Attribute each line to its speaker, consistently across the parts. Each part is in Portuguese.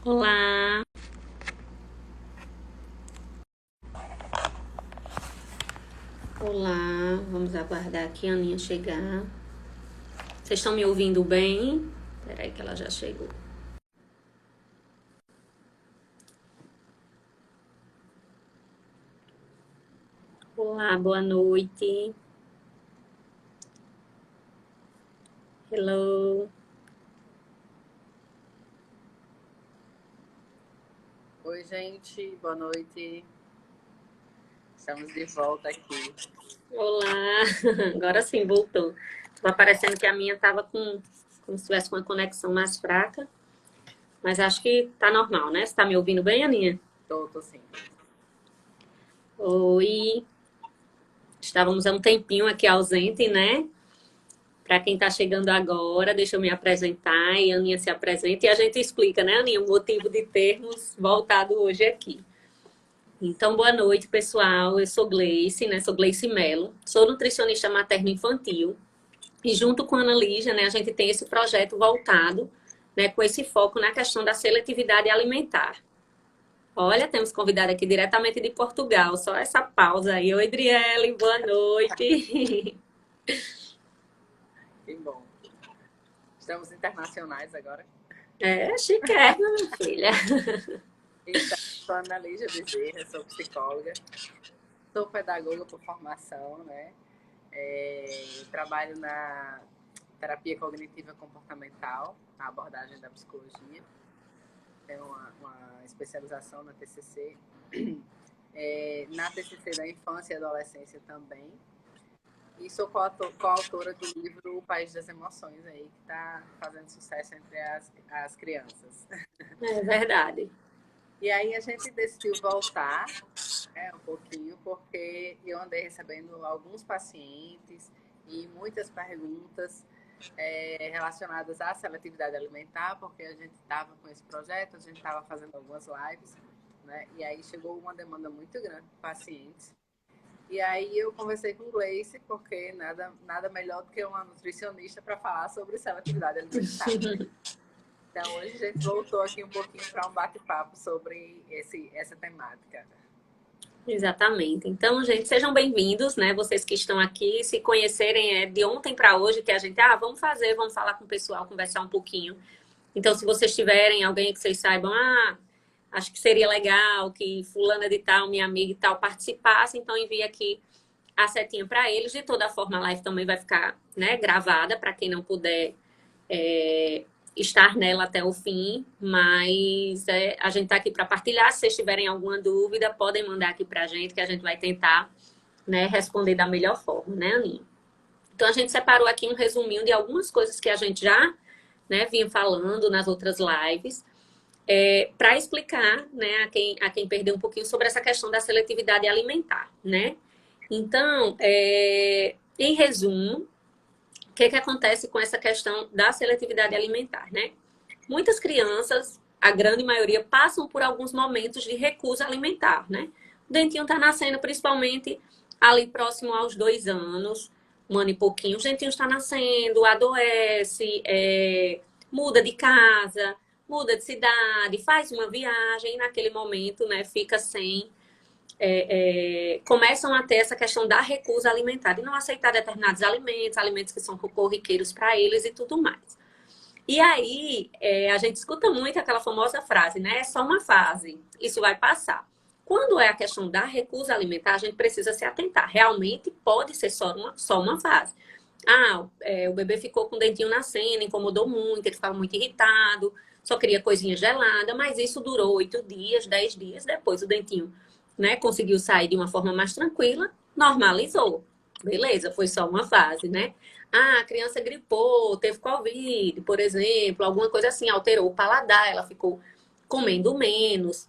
Speaker 1: Olá, olá, vamos aguardar aqui a Aninha chegar. Vocês estão me ouvindo bem? Peraí que ela já chegou. Olá, boa noite. Hello.
Speaker 2: Oi, gente, boa noite. Estamos de volta aqui.
Speaker 1: Olá, agora sim voltou. Tava parecendo que a minha tava como se tivesse com uma conexão mais fraca, mas acho que tá normal, né? Você tá me ouvindo bem, Aninha?
Speaker 2: Tô sim.
Speaker 1: Oi. Estávamos há um tempinho aqui ausente, né? Para quem está chegando agora, deixa eu me apresentar e a Aninha se apresenta e a gente explica, né, Aninha, o motivo de termos voltado hoje aqui. Então, boa noite, pessoal. Eu sou Gleice, né? Sou Gleice Mello, sou nutricionista materno-infantil e junto com a Ana Lígia, né, a gente tem esse projeto voltado, né, com esse foco na questão da seletividade alimentar. Olha, temos convidado aqui diretamente de Portugal, só essa pausa aí. Oi, Adriele, boa noite.
Speaker 2: Que bom. Estamos internacionais agora.
Speaker 1: É, chiquérrima, minha filha.
Speaker 2: Então, sou Ana Lígia Bezerra, sou psicóloga, sou pedagoga por formação, né? Trabalho na terapia cognitiva comportamental, na abordagem da psicologia. Tenho uma especialização na TCC. Na TCC da infância e adolescência também. E sou coautora do livro O País das Emoções, aí, que está fazendo sucesso entre as crianças.
Speaker 1: É verdade.
Speaker 2: E aí a gente decidiu voltar um pouquinho, porque eu andei recebendo alguns pacientes e muitas perguntas relacionadas à seletividade alimentar, porque a gente estava com esse projeto, a gente estava fazendo algumas lives, né? E aí chegou uma demanda muito grande de pacientes. E aí eu conversei com o Gleice, porque nada melhor do que uma nutricionista para falar sobre seletividade alimentar. Então hoje a gente voltou aqui um pouquinho para um bate-papo sobre essa temática.
Speaker 1: Exatamente. Então, gente, sejam bem-vindos, né? Vocês que estão aqui, se conhecerem de ontem para hoje, que a gente, vamos falar com o pessoal, conversar um pouquinho. Então, se vocês tiverem alguém que vocês saibam, acho que seria legal que fulana de tal, minha amiga e tal, participasse, então envie aqui a setinha para eles. De toda forma, a live também vai ficar, né, gravada para quem não puder estar nela até o fim, mas a gente está aqui para partilhar. Se vocês tiverem alguma dúvida, podem mandar aqui para a gente, que a gente vai tentar, né, responder da melhor forma, né, Aninha? Então, a gente separou aqui um resuminho de algumas coisas que a gente já, né, vinha falando nas outras lives, para explicar, né, a quem perdeu um pouquinho sobre essa questão da seletividade alimentar, né? Então, em resumo, o que acontece com essa questão da seletividade alimentar, né? Muitas crianças, a grande maioria, passam por alguns momentos de recusa alimentar, né? O dentinho está nascendo principalmente ali próximo aos 2 anos, 1 ano e pouquinho. O dentinho está nascendo, adoece, muda de casa, muda de cidade, faz uma viagem e naquele momento, né, fica sem começam a ter essa questão da recusa alimentar, de não aceitar determinados alimentos, alimentos que são corriqueiros para eles e tudo mais. E aí, a gente escuta muito aquela famosa frase, né? É só uma fase, isso vai passar. Quando é a questão da recusa alimentar, a gente precisa se atentar. Realmente pode ser só uma fase. O bebê ficou com o dentinho nascendo, incomodou muito, ele ficava muito irritado, só queria coisinha gelada, mas isso durou 8 dias, 10 dias, depois o dentinho, né, conseguiu sair de uma forma mais tranquila, normalizou. Beleza, foi só uma fase, né? A criança gripou, teve Covid, por exemplo, alguma coisa assim, alterou o paladar, ela ficou comendo menos,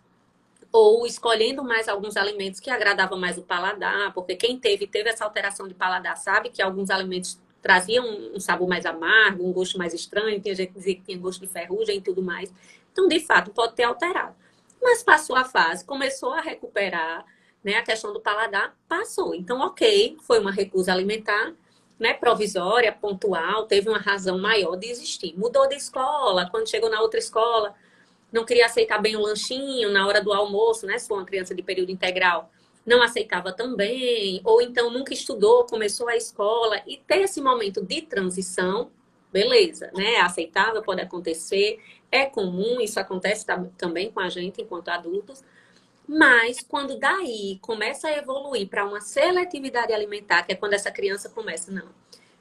Speaker 1: ou escolhendo mais alguns alimentos que agradavam mais o paladar, porque quem teve essa alteração de paladar sabe que alguns alimentos traziam um sabor mais amargo, um gosto mais estranho, tinha gente que dizia que tinha gosto de ferrugem e tudo mais. Então, de fato, pode ter alterado. Mas passou a fase, começou a recuperar, né, a questão do paladar, passou. Então, ok, foi uma recusa alimentar, né, provisória, pontual, teve uma razão maior de existir. Mudou de escola, quando chegou na outra escola, não queria aceitar bem o lanchinho na hora do almoço, né? Se for uma criança de período integral, não aceitava também, ou então nunca estudou, começou a escola, e ter esse momento de transição, beleza, né? É aceitável, pode acontecer, é comum, isso acontece também com a gente enquanto adultos, mas quando daí começa a evoluir para uma seletividade alimentar, que é quando essa criança começa, não,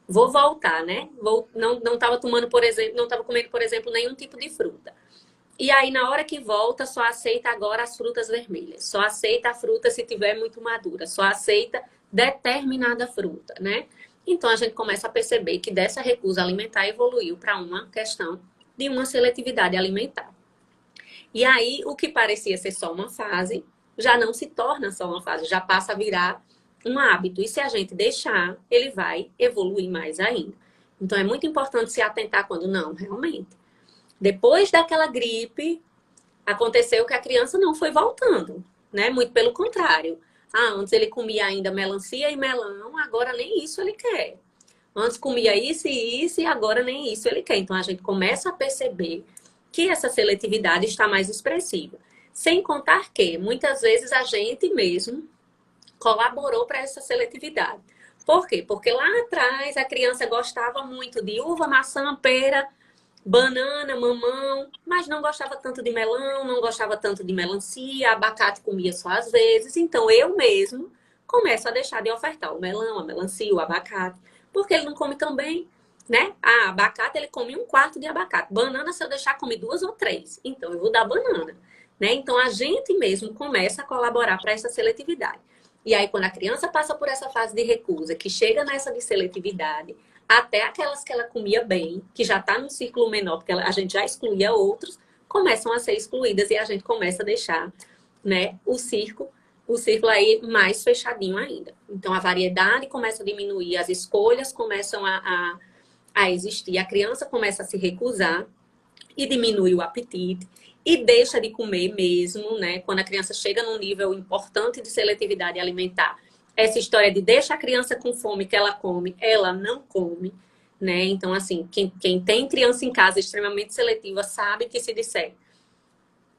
Speaker 1: vou voltar, né? Não estava tomando, por exemplo, não estava comendo, por exemplo, nenhum tipo de fruta. E aí, na hora que volta, só aceita agora as frutas vermelhas. Só aceita a fruta se tiver muito madura. Só aceita determinada fruta, né? Então, a gente começa a perceber que dessa recusa alimentar evoluiu para uma questão de uma seletividade alimentar. E aí, o que parecia ser só uma fase, já não se torna só uma fase, já passa a virar um hábito. E se a gente deixar, ele vai evoluir mais ainda. Então, é muito importante se atentar quando não, realmente. Depois daquela gripe, aconteceu que a criança não foi voltando, né? Muito pelo contrário. Ah, antes ele comia ainda melancia e melão, agora nem isso ele quer. Antes comia isso e isso, e agora nem isso ele quer. Então a gente começa a perceber que essa seletividade está mais expressiva. Sem contar que, muitas vezes, a gente mesmo colaborou para essa seletividade. Por quê? Porque lá atrás a criança gostava muito de uva, maçã, pera, banana, mamão, mas não gostava tanto de melão, não gostava tanto de melancia, abacate comia só às vezes. Então eu mesmo começo a deixar de ofertar o melão, a melancia, o abacate, porque ele não come tão bem, né? Ah, abacate ele come um quarto de abacate. Banana, se eu deixar, come duas ou três. Então eu vou dar banana, né? Então a gente mesmo começa a colaborar para essa seletividade. E aí, quando a criança passa por essa fase de recusa, que chega nessa de seletividade, até aquelas que ela comia bem, que já está no círculo menor, porque a gente já excluía outros, começam a ser excluídas e a gente começa a deixar, né, o círculo aí mais fechadinho ainda. Então, a variedade começa a diminuir, as escolhas começam a existir, a criança começa a se recusar e diminui o apetite e deixa de comer mesmo, né? Quando a criança chega num nível importante de seletividade alimentar, essa história de deixa a criança com fome que ela come, ela não come, né? Então, assim, quem tem criança em casa extremamente seletiva sabe que se disser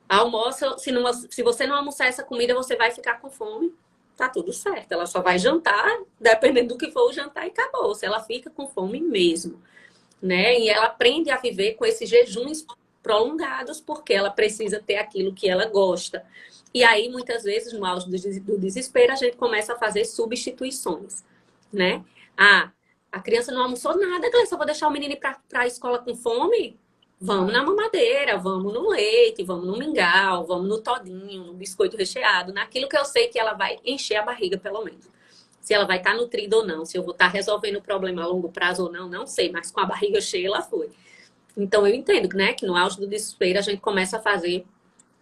Speaker 1: almoça, se você não almoçar essa comida, você vai ficar com fome, tá tudo certo. Ela só vai jantar, dependendo do que for o jantar, e acabou. Se ela fica com fome mesmo, né? E ela aprende a viver com esses jejuns prolongados porque ela precisa ter aquilo que ela gosta. E aí, muitas vezes, no auge do desespero, a gente começa a fazer substituições, né? Ah, a criança não almoçou nada, Gleice, eu vou deixar o menino ir para a escola com fome? Vamos na mamadeira, vamos no leite, vamos no mingau, vamos no todinho, no biscoito recheado, naquilo que eu sei que ela vai encher a barriga, pelo menos. Se ela vai estar nutrida ou não, se eu vou estar resolvendo o problema a longo prazo ou não, não sei, mas com a barriga cheia ela foi. Então eu entendo, né, que no auge do desespero a gente começa a fazer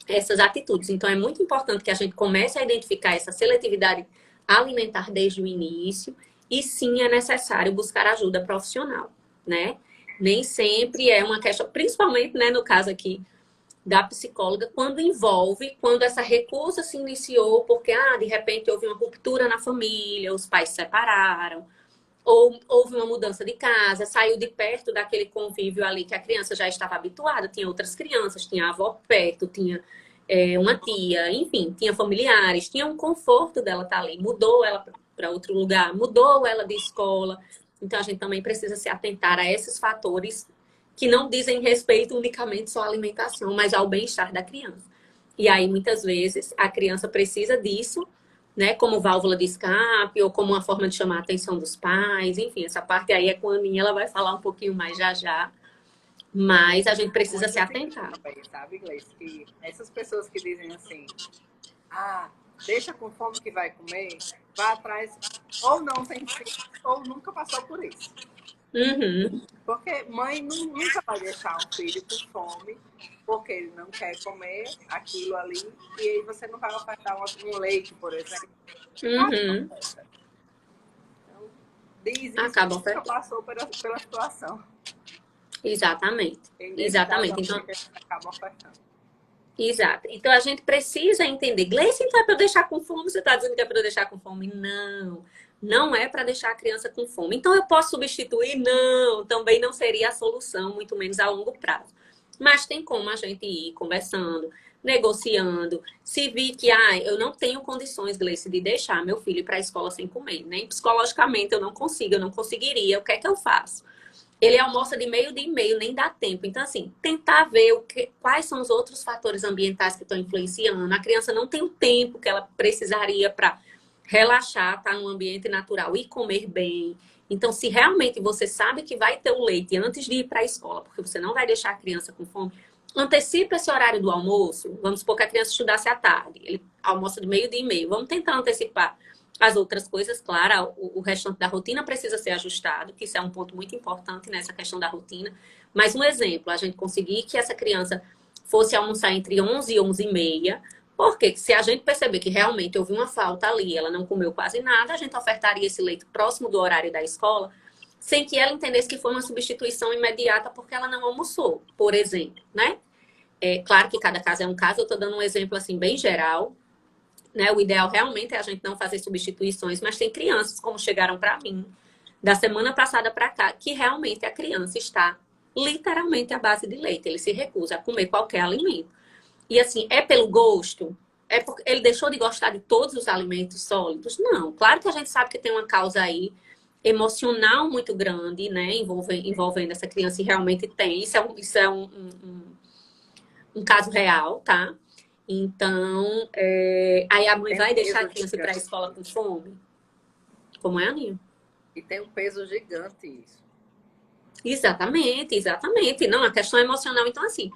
Speaker 1: essas atitudes. Então é muito importante que a gente comece a identificar essa seletividade alimentar desde o início e sim é necessário buscar ajuda profissional, né? Nem sempre é uma questão, principalmente, né, no caso aqui da psicóloga, quando essa recusa se iniciou porque, de repente houve uma ruptura na família, os pais se separaram, ou houve uma mudança de casa, saiu de perto daquele convívio ali que a criança já estava habituada, tinha outras crianças, tinha a avó perto, tinha uma tia, enfim, tinha familiares, tinha um conforto dela estar ali, mudou ela para outro lugar, mudou ela de escola. Então a gente também precisa se atentar a esses fatores que não dizem respeito unicamente só à alimentação, mas ao bem-estar da criança. E aí, muitas vezes, a criança precisa disso, né, como válvula de escape ou como uma forma de chamar a atenção dos pais. Enfim, essa parte aí é com a Aninha, ela vai falar um pouquinho mais já já. Mas a gente precisa se atentar.
Speaker 2: Sabe, Gleice, que essas pessoas que dizem assim, deixa com fome que vai comer, vai atrás, ou não tem filho, ou nunca passou por isso.
Speaker 1: Uhum.
Speaker 2: Porque mãe nunca vai deixar um filho com fome, porque ele não quer comer aquilo ali, e aí você não vai ofertar um leite, por exemplo.
Speaker 1: Uhum.
Speaker 2: Então, diz isso
Speaker 1: Acaba
Speaker 2: que nunca
Speaker 1: ofertando.
Speaker 2: passou pela situação.
Speaker 1: Exatamente. Exatamente. Então,
Speaker 2: acaba ofertando.
Speaker 1: exato. Então a gente precisa entender. Gleice, então é para eu deixar com fome? Você está dizendo que é para eu deixar com fome? Não. Não é para deixar a criança com fome. Então eu posso substituir? Não. Também não seria a solução, muito menos a longo prazo. Mas tem como a gente ir conversando, negociando. Se vir que, eu não tenho condições, Gleice, de deixar meu filho ir para a escola sem comer. Nem psicologicamente eu não consigo, eu não conseguiria. O que é que eu faço? Ele almoça de meio dia e meio, nem dá tempo. Então, assim, tentar ver quais são os outros fatores ambientais que estão influenciando. A criança não tem o tempo que ela precisaria para relaxar, estar num ambiente natural e comer bem. Então, se realmente você sabe que vai ter o leite antes de ir para a escola, porque você não vai deixar a criança com fome, antecipa esse horário do almoço. Vamos supor que a criança estudasse à tarde. Ele almoça de meio dia e meio. Vamos tentar antecipar as outras coisas, claro, o restante da rotina precisa ser ajustado, que isso é um ponto muito importante nessa questão da rotina. Mas um exemplo, a gente conseguir que essa criança fosse almoçar entre 11 e 11 e meia, porque se a gente perceber que realmente houve uma falta ali, ela não comeu quase nada, a gente ofertaria esse leite próximo do horário da escola, sem que ela entendesse que foi uma substituição imediata porque ela não almoçou, por exemplo, né? É claro que cada caso é um caso, eu estou dando um exemplo assim bem geral, né? O ideal realmente é a gente não fazer substituições, mas tem crianças, como chegaram para mim, da semana passada para cá, que realmente a criança está literalmente à base de leite. Ele se recusa a comer qualquer alimento. E assim, é pelo gosto? É porque ele deixou de gostar de todos os alimentos sólidos? Não. Claro que a gente sabe que tem uma causa aí emocional muito grande, né? Envolvendo essa criança e realmente tem. Isso é um caso real, tá? Então, aí a mãe
Speaker 2: Tem um
Speaker 1: vai deixar a
Speaker 2: peso
Speaker 1: criança ir para a
Speaker 2: gigante.
Speaker 1: escola com fome? Como é, Aninha?
Speaker 2: E tem um peso gigante isso.
Speaker 1: Exatamente, exatamente. Não, a questão é emocional. Então, assim,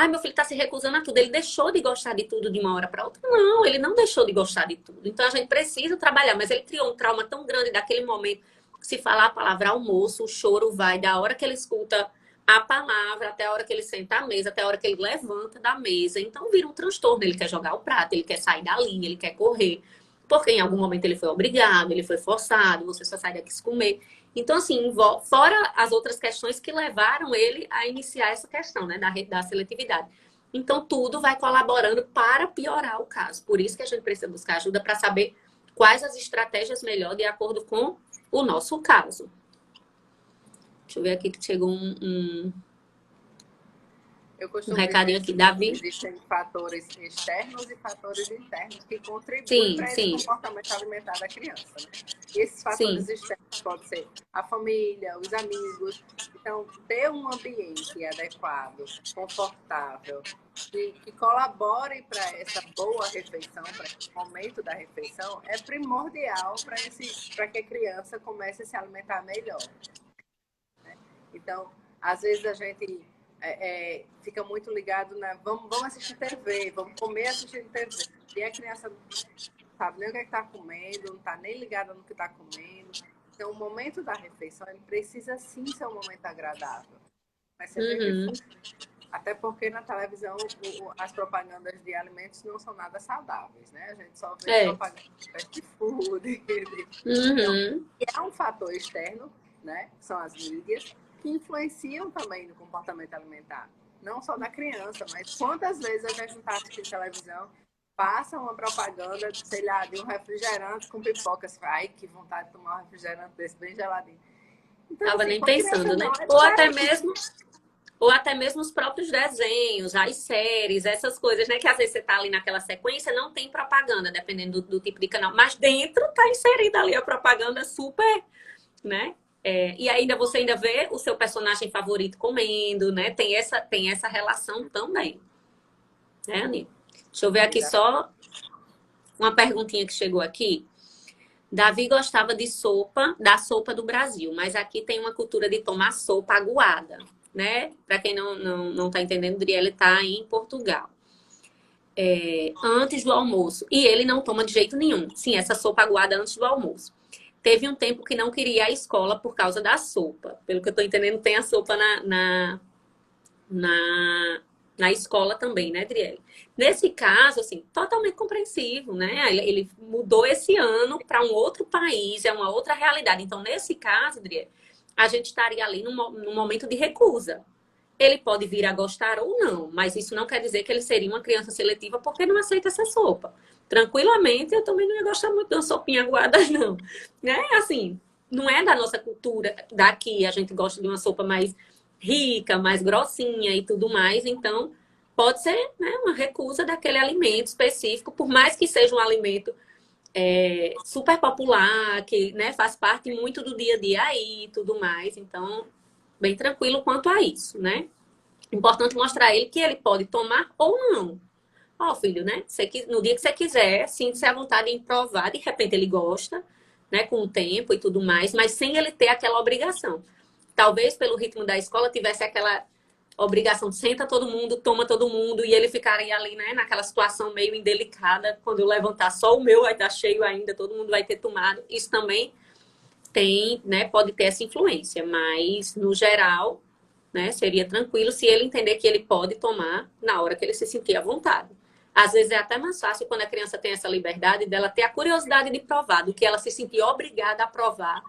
Speaker 1: meu filho está se recusando a tudo. Ele deixou de gostar de tudo de uma hora para outra? Não, ele não deixou de gostar de tudo. Então, a gente precisa trabalhar. Mas ele criou um trauma tão grande daquele momento. Se falar a palavra almoço, o choro vai da hora que ele escuta a palavra até a hora que ele senta à mesa, até a hora que ele levanta da mesa. Então, vira um transtorno. Ele quer jogar o prato, ele quer sair da linha, ele quer correr. Porque em algum momento ele foi obrigado, ele foi forçado, você só sai daqui se comer. Então, assim, fora as outras questões que levaram ele a iniciar essa questão, né, da seletividade. Então, tudo vai colaborando para piorar o caso. Por isso que a gente precisa buscar ajuda para saber quais as estratégias melhor de acordo com o nosso caso. Deixa eu ver aqui que chegou
Speaker 2: Eu
Speaker 1: um
Speaker 2: costumo
Speaker 1: recadinho
Speaker 2: dizer
Speaker 1: aqui,
Speaker 2: que
Speaker 1: Davi.
Speaker 2: existem fatores externos e fatores internos que contribuem
Speaker 1: Sim,
Speaker 2: para esse
Speaker 1: sim,
Speaker 2: comportamento alimentar da criança, né? E esses fatores
Speaker 1: sim.
Speaker 2: externos podem ser a família, os amigos. Então, ter um ambiente adequado, confortável, que colabore para essa boa refeição, para esse momento da refeição, é primordial para que a criança comece a se alimentar melhor. Então, às vezes a gente fica muito ligado na vamos assistir TV, vamos comer assistindo TV. E a criança não sabe nem o que está comendo, não está nem ligada no que está comendo. Então, o momento da refeição, ele precisa sim ser um momento agradável. Mas se a gente
Speaker 1: Uhum.
Speaker 2: for, até porque na televisão as propagandas de alimentos não são nada saudáveis, né? A gente só vê
Speaker 1: É.
Speaker 2: propaganda de fast food. Então,
Speaker 1: Uhum.
Speaker 2: é um fator externo, né? São as mídias, que influenciam também no comportamento alimentar. Não só da criança, mas quantas vezes a gente não está assistindo televisão, passa uma propaganda, sei lá, de um refrigerante com pipoca. Você fala, ai, que vontade de tomar um refrigerante desse bem geladinho. Então,
Speaker 1: Tava
Speaker 2: assim,
Speaker 1: nem
Speaker 2: com a criança
Speaker 1: pensando, né?
Speaker 2: não é diferente.
Speaker 1: Ou até mesmo os próprios desenhos, as séries, essas coisas, né? Que às vezes você tá ali naquela sequência, não tem propaganda, dependendo do tipo de canal. Mas dentro tá inserida ali a propaganda super, né? E ainda você ainda vê o seu personagem favorito comendo, né? Tem essa relação também, né, Aninha? Deixa eu ver aqui só uma perguntinha que chegou aqui. Davi gostava de sopa, da sopa do Brasil, mas aqui tem uma cultura de tomar sopa aguada, né? Para quem não tá entendendo, Driele está em Portugal. Antes do almoço. E ele não toma de jeito nenhum. Sim, essa sopa aguada antes do almoço. Teve um tempo que não queria ir à escola por causa da sopa. Pelo que eu tô entendendo, tem a sopa na, na escola também, né, Driele? Nesse caso, assim, totalmente compreensivo, né? Ele mudou esse ano para um outro país, é uma outra realidade. Então, nesse caso, Driele, a gente estaria ali num momento de recusa. Ele pode vir a gostar ou não, mas isso não quer dizer que ele seria uma criança seletiva porque não aceita essa sopa. Tranquilamente, eu também não ia gostar muito de uma sopinha aguada, não. Né? Assim, não é da nossa cultura daqui, a gente gosta de uma sopa mais rica, mais grossinha e tudo mais. Então, pode ser, né, uma recusa daquele alimento específico, por mais que seja um alimento super popular, que, né, faz parte muito do dia a dia aí e tudo mais. Então, bem tranquilo quanto a isso, né? Importante mostrar a ele que ele pode tomar ou não. Ó, filho, né? No dia que você quiser, sinta-se à vontade em provar, de repente ele gosta, né, com o tempo e tudo mais, mas sem ele ter aquela obrigação. Talvez pelo ritmo da escola tivesse aquela obrigação, senta todo mundo, toma todo mundo, e ele ficaria ali, né, naquela situação meio indelicada, quando eu levantar só o meu vai estar cheio ainda, todo mundo vai ter tomado. Isso também tem, né, pode ter essa influência, mas no geral, né, seria tranquilo se ele entender que ele pode tomar na hora que ele se sentir à vontade. Às vezes é até mais fácil quando a criança tem essa liberdade dela ter a curiosidade de provar, do que ela se sentir obrigada a provar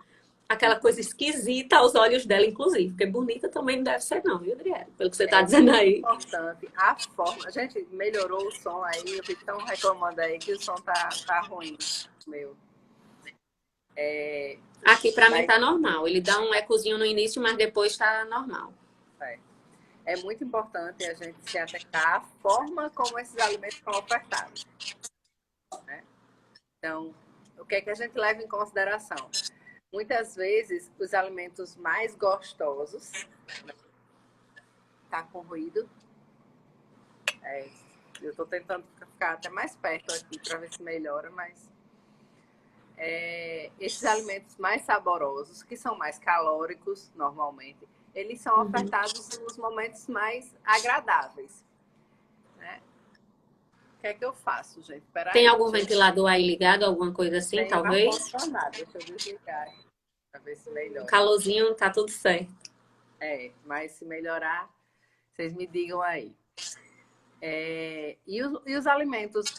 Speaker 1: aquela coisa esquisita aos olhos dela, inclusive. Porque bonita também não deve ser, não, viu, Adriana? Pelo que você está dizendo aí.
Speaker 2: Importante. A forma. A gente melhorou o som aí, eu vi que estão reclamando aí que o som tá ruim. Meu.
Speaker 1: Aqui para mim tá normal. Ele dá um ecozinho no início, mas depois tá normal.
Speaker 2: É muito importante a gente se atentar à forma como esses alimentos são ofertados, né? Então, o que é que a gente leva em consideração? Muitas vezes, os alimentos mais gostosos, né? Tá com ruído. Eu estou tentando ficar até mais perto aqui para ver se melhora, mas esses alimentos mais saborosos, que são mais calóricos normalmente, eles são ofertados nos momentos mais agradáveis, né? O que é que eu faço, gente?
Speaker 1: Tem algum ventilador aí ligado, alguma coisa assim,
Speaker 2: tem
Speaker 1: talvez?
Speaker 2: Deixa eu desligar para ver se melhora.
Speaker 1: O calorzinho tá tudo certo.
Speaker 2: Mas se melhorar, vocês me digam aí. E os alimentos,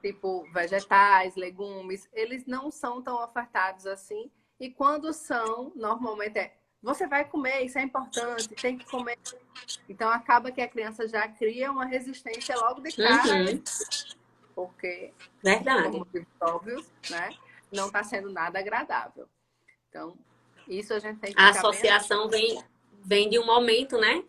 Speaker 2: tipo vegetais, legumes, eles não são tão ofertados assim. E quando são, normalmente você vai comer, isso é importante, tem que comer. Então acaba que a criança já cria uma resistência logo de cara, porque,
Speaker 1: verdade,
Speaker 2: por motivos óbvios, né, não está sendo nada agradável. Então, isso a gente tem que
Speaker 1: a
Speaker 2: ficar
Speaker 1: associação vem de um momento, né?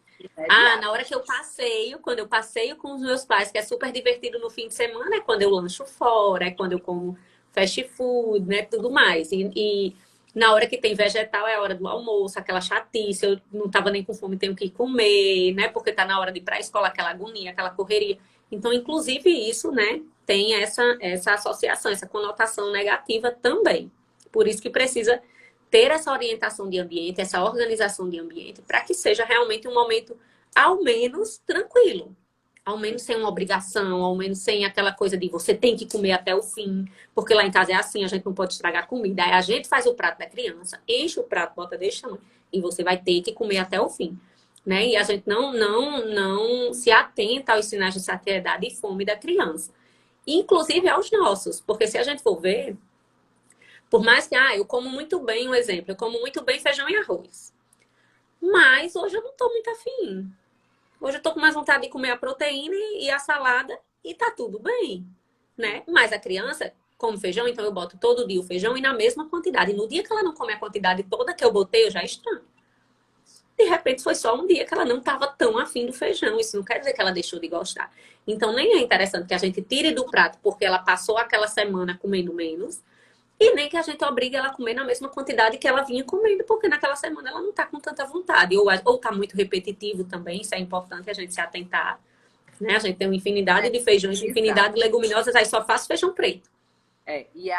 Speaker 1: Na hora que eu passeio, quando eu passeio com os meus pais, que é super divertido no fim de semana, é quando eu lancho fora, é quando eu como fast food, né? Tudo mais. E na hora que tem vegetal, é a hora do almoço, aquela chatice, eu não tava nem com fome, tenho que ir comer, né? Porque tá na hora de ir pra escola, aquela agonia, aquela correria. Então, inclusive, isso, né, tem essa associação, essa conotação negativa também. Por isso que precisa ter essa orientação de ambiente, essa organização de ambiente, para que seja realmente um momento, ao menos, tranquilo. Ao menos sem uma obrigação, ao menos sem aquela coisa de você tem que comer até o fim, porque lá em casa é assim, a gente não pode estragar comida. Aí a gente faz o prato da criança, enche o prato, bota desse tamanho, e você vai ter que comer até o fim. Né? E a gente não se atenta aos sinais de saciedade e fome da criança. Inclusive aos nossos, porque se a gente for ver, por mais que, eu como muito bem, um exemplo, eu como muito bem feijão e arroz. Mas hoje eu não tô muito afim. Hoje eu tô com mais vontade de comer a proteína e a salada e tá tudo bem, né? Mas a criança come feijão, então eu boto todo dia o feijão e na mesma quantidade. E no dia que ela não come a quantidade toda que eu botei, eu já estranho. De repente foi só um dia que ela não estava tão afim do feijão. Isso não quer dizer que ela deixou de gostar. Então nem é interessante que a gente tire do prato porque ela passou aquela semana comendo menos. E nem que a gente obrigue ela a comer na mesma quantidade que ela vinha comendo, porque naquela semana ela não está com tanta vontade. Ou está muito repetitivo também, isso é importante a gente se atentar. Né? A gente tem uma infinidade de feijões, infinidade de leguminosas, aí só faço feijão preto.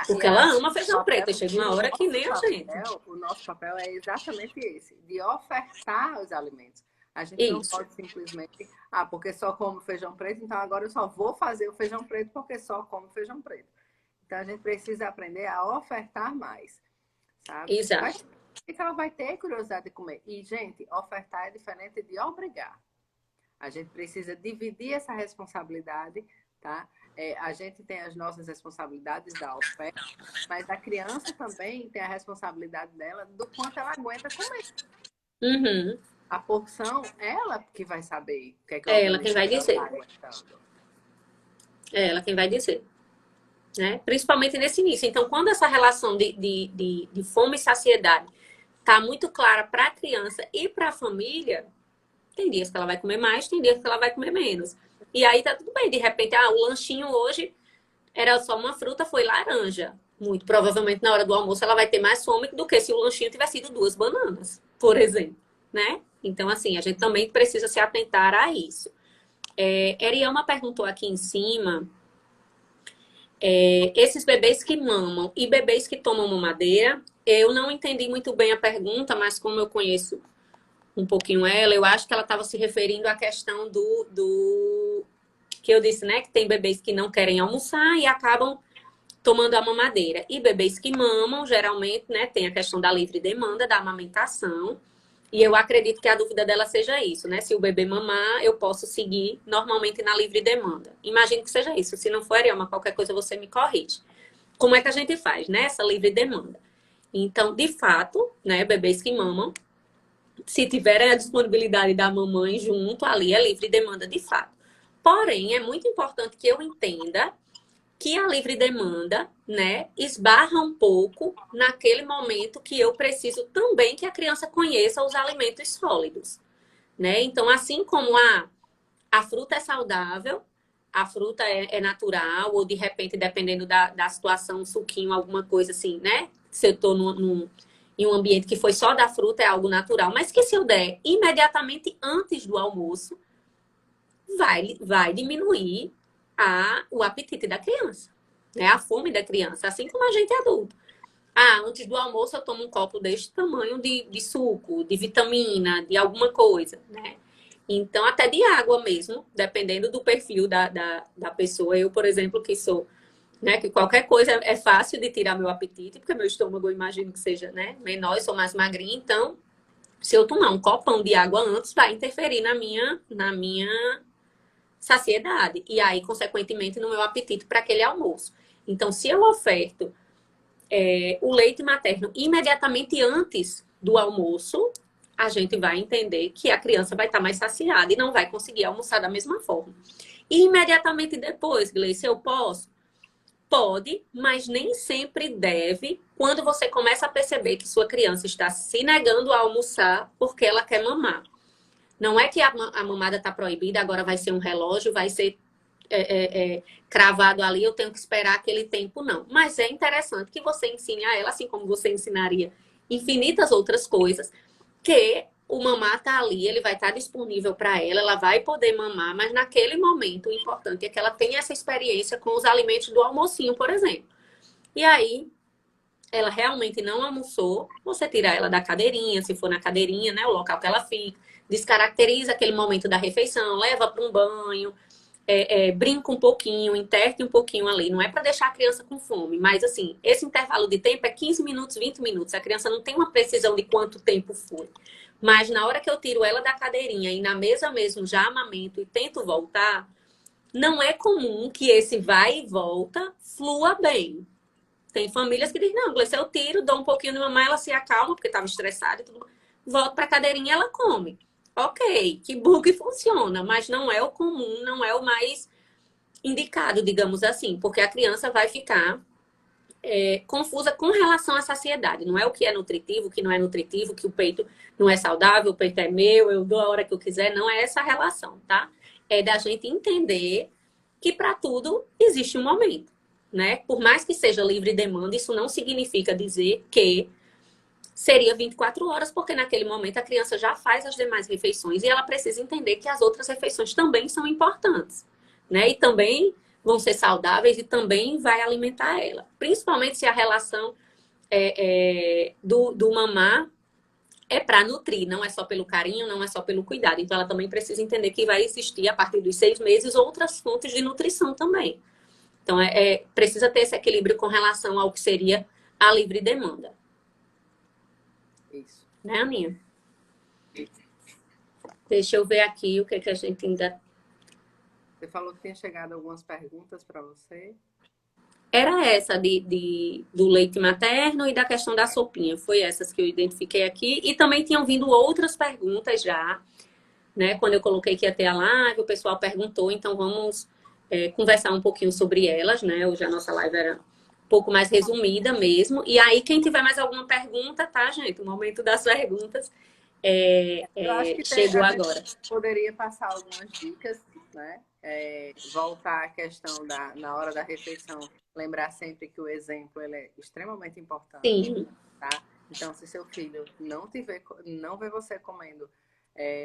Speaker 1: Porque ela ama feijão preto, e chega uma hora que nem a gente.
Speaker 2: O nosso papel é exatamente esse, de ofertar os alimentos. A gente não pode simplesmente, porque só como feijão preto, então agora eu só vou fazer o feijão preto porque só como feijão preto. Então, a gente precisa aprender a ofertar mais, sabe?
Speaker 1: Exato.
Speaker 2: Porque ela vai ter curiosidade de comer. E, gente, ofertar é diferente de obrigar. A gente precisa dividir essa responsabilidade, tá? A gente tem as nossas responsabilidades da oferta, mas a criança também tem a responsabilidade dela do quanto ela aguenta comer. A porção, ela que vai saber o que é que
Speaker 1: ela quem vai dizer. Ela quem vai dizer. Né? Principalmente nesse início. Então, quando essa relação de fome e saciedade está muito clara para a criança e para a família, Tem dias que ela vai comer mais, tem dias que ela vai comer menos. E aí tá tudo bem. De repente, o lanchinho hoje era só uma fruta, foi laranja. Muito provavelmente na hora do almoço ela vai ter mais fome do que se o lanchinho tivesse sido 2 bananas, por exemplo, né? Então, assim, a gente também precisa se atentar a isso. Eriama perguntou aqui em cima, esses bebês que mamam e bebês que tomam mamadeira, eu não entendi muito bem a pergunta, mas como eu conheço um pouquinho ela, eu acho que ela estava se referindo à questão do que eu disse, né? Que tem bebês que não querem almoçar e acabam tomando a mamadeira. E bebês que mamam, geralmente, né? Tem a questão da livre demanda, da amamentação. E eu acredito que a dúvida dela seja isso, né? Se o bebê mamar, eu posso seguir normalmente na livre demanda. Imagino que seja isso. Se não for, Ariama, qualquer coisa você me corrige. Como é que a gente faz, né? Essa livre demanda. Então, de fato, né? Bebês que mamam, se tiverem a disponibilidade da mamãe junto, ali é livre demanda de fato. Porém, é muito importante que eu entenda que a livre demanda, né, esbarra um pouco naquele momento que eu preciso também que a criança conheça os alimentos sólidos, né? Então, assim como a fruta é saudável, a fruta é natural, ou de repente, dependendo da situação, um suquinho, alguma coisa assim, né? Se eu estou em um ambiente que foi só da fruta, é algo natural, mas que se eu der imediatamente antes do almoço, vai diminuir o apetite da criança, né? A fome da criança, assim como a gente é adulto. Antes do almoço eu tomo um copo deste tamanho de suco, de vitamina, de alguma coisa, né? Então, até de água mesmo, dependendo do perfil da pessoa. Eu, por exemplo, que sou, né? Que qualquer coisa é fácil de tirar meu apetite, porque meu estômago, eu imagino que seja, né? Menor, eu sou mais magrinha, então, se eu tomar um copão de água antes, vai interferir na minha saciedade. E aí, consequentemente, no meu apetite para aquele almoço. Então, se eu oferto o leite materno imediatamente antes do almoço, a gente vai entender que a criança vai estar mais saciada e não vai conseguir almoçar da mesma forma. E imediatamente depois, Gleice, eu posso? Pode, mas nem sempre deve, quando você começa a perceber que sua criança está se negando a almoçar porque ela quer mamar. Não é que a mamada está proibida, agora vai ser um relógio, vai ser cravado ali, eu tenho que esperar aquele tempo, não. Mas é interessante que você ensine a ela, assim como você ensinaria infinitas outras coisas, que o mamar tá ali, ele vai estar disponível para ela, ela vai poder mamar, mas naquele momento o importante é que ela tenha essa experiência com os alimentos do almocinho, por exemplo. E aí, ela realmente não almoçou, você tira ela da cadeirinha, se for na cadeirinha, né, o local que ela fica, descaracteriza aquele momento da refeição, leva para um banho, brinca um pouquinho, interte um pouquinho ali. Não é para deixar a criança com fome, mas assim, esse intervalo de tempo é 15 minutos, 20 minutos. A criança não tem uma precisão de quanto tempo foi. Mas na hora que eu tiro ela da cadeirinha e na mesa mesmo já amamento e tento voltar, não é comum que esse vai e volta flua bem. Tem famílias que dizem, não, Gleice, eu tiro, dou um pouquinho de mamãe, ela se acalma, porque estava estressada e tudo. Volto para a cadeirinha e ela come. Ok, que bom que funciona, mas não é o comum, não é o mais indicado, digamos assim, porque a criança vai ficar confusa com relação à saciedade. Não é o que é nutritivo, o que não é nutritivo, que o peito não é saudável, o peito é meu, eu dou a hora que eu quiser. Não é essa relação, tá? É da gente entender que para tudo existe um momento, né? Por mais que seja livre demanda, isso não significa dizer que seria 24 horas, porque naquele momento a criança já faz as demais refeições e ela precisa entender que as outras refeições também são importantes, né? E também vão ser saudáveis e também vai alimentar ela. Principalmente se a relação do mamar é para nutrir, não é só pelo carinho, não é só pelo cuidado. Então ela também precisa entender que vai existir, a partir dos 6 meses, outras fontes de nutrição também. Então precisa ter esse equilíbrio com relação ao que seria a livre demanda.
Speaker 2: Isso.
Speaker 1: Né, Aninha? Deixa eu ver aqui o que a gente ainda...
Speaker 2: Você falou que tinha chegado algumas perguntas para você.
Speaker 1: Era essa do leite materno e da questão da sopinha. Foi essas que eu identifiquei aqui. E também tinham vindo outras perguntas já, né? Quando eu coloquei que ia ter a live, o pessoal perguntou. Então, vamos conversar um pouquinho sobre elas, né? Hoje a nossa live era um pouco mais resumida mesmo. E aí, quem tiver mais alguma pergunta, tá, gente? O momento das perguntas.
Speaker 2: Eu acho que
Speaker 1: chegou
Speaker 2: a gente
Speaker 1: agora.
Speaker 2: poderia passar algumas dicas, né? Voltar à questão na hora da refeição, lembrar sempre que o exemplo ele é extremamente importante,
Speaker 1: Sim.
Speaker 2: tá? Então, se seu filho não vê você comendo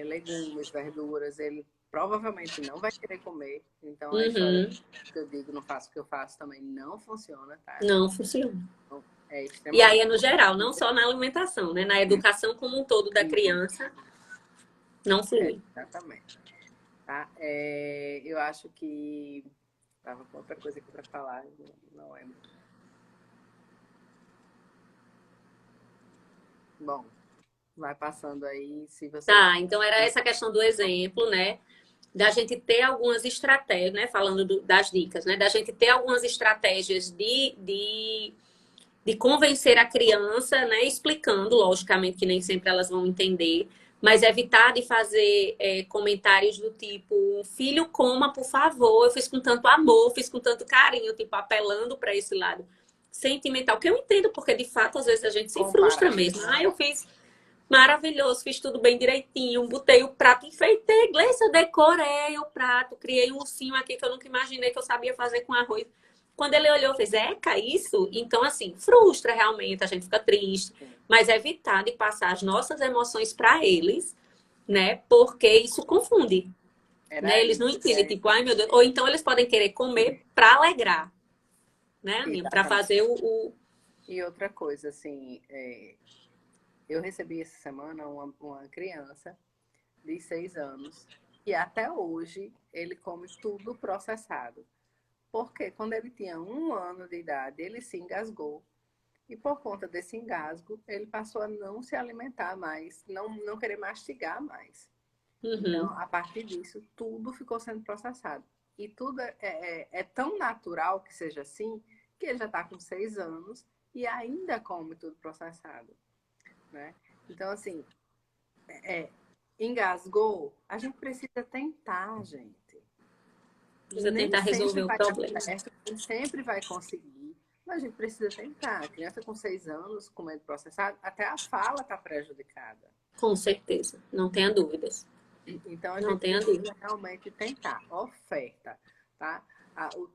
Speaker 2: legumes, verduras, ele provavelmente não vai querer comer. Então, a história
Speaker 1: Uhum.
Speaker 2: que eu digo, não faço o que eu faço, também não funciona, tá?
Speaker 1: Não funciona.
Speaker 2: Então, é
Speaker 1: E aí
Speaker 2: extremamente
Speaker 1: é no geral,
Speaker 2: importante.
Speaker 1: não só na alimentação, né? Na educação como um todo da criança, não flui.
Speaker 2: Exatamente. Tá? Eu acho que estava com outra coisa aqui para falar, não lembro. Bom, vai passando aí, se vocês.
Speaker 1: Tá, então era essa questão do exemplo, né? Da gente ter algumas estratégias, né? Falando das dicas, né? Da gente ter algumas estratégias de convencer a criança, né? Explicando, logicamente, que nem sempre elas vão entender, mas evitar de fazer comentários do tipo, filho, coma, por favor, eu fiz com tanto amor, fiz com tanto carinho, tipo, apelando para esse lado sentimental, que eu entendo, porque de fato, às vezes a gente se frustra mesmo. Ah, eu fiz maravilhoso, fiz tudo bem direitinho, botei o prato, enfeitei, Gleice, eu decorei o prato, criei um ursinho aqui que eu nunca imaginei que eu sabia fazer com arroz. Quando ele olhou, fez, Eca, isso? Então, assim, frustra realmente, a gente fica triste, mas evitar de passar as nossas emoções para eles, né? Porque isso confunde,
Speaker 2: Era
Speaker 1: né? Eles não
Speaker 2: isso.
Speaker 1: entendem, tipo, ai meu Deus. Ou então eles podem querer comer para alegrar, né, Aninha? Para
Speaker 2: Exatamente.
Speaker 1: fazer o.
Speaker 2: E outra coisa, assim, eu recebi essa semana uma criança de 6 anos e até hoje ele come tudo processado. Porque quando ele tinha 1 ano de idade, ele se engasgou. E por conta desse engasgo, ele passou a não se alimentar mais, não querer mastigar mais. Então,
Speaker 1: Uhum.
Speaker 2: a partir disso, tudo ficou sendo processado. E tudo é tão natural que seja assim, que ele já está com 6 anos e ainda come tudo processado, né? Então, assim, é, engasgou, a gente precisa tentar, gente.
Speaker 1: Precisa
Speaker 2: Nem
Speaker 1: tentar
Speaker 2: sempre
Speaker 1: resolver o
Speaker 2: vai dar
Speaker 1: problema.
Speaker 2: certo, nem sempre vai conseguir, mas a gente precisa tentar. A criança com 6 anos, comendo processado, até a fala está prejudicada.
Speaker 1: Com certeza, não tenha dúvidas.
Speaker 2: Então, a
Speaker 1: Não
Speaker 2: gente
Speaker 1: tenha
Speaker 2: precisa
Speaker 1: dúvida.
Speaker 2: realmente tentar. Oferta, tá?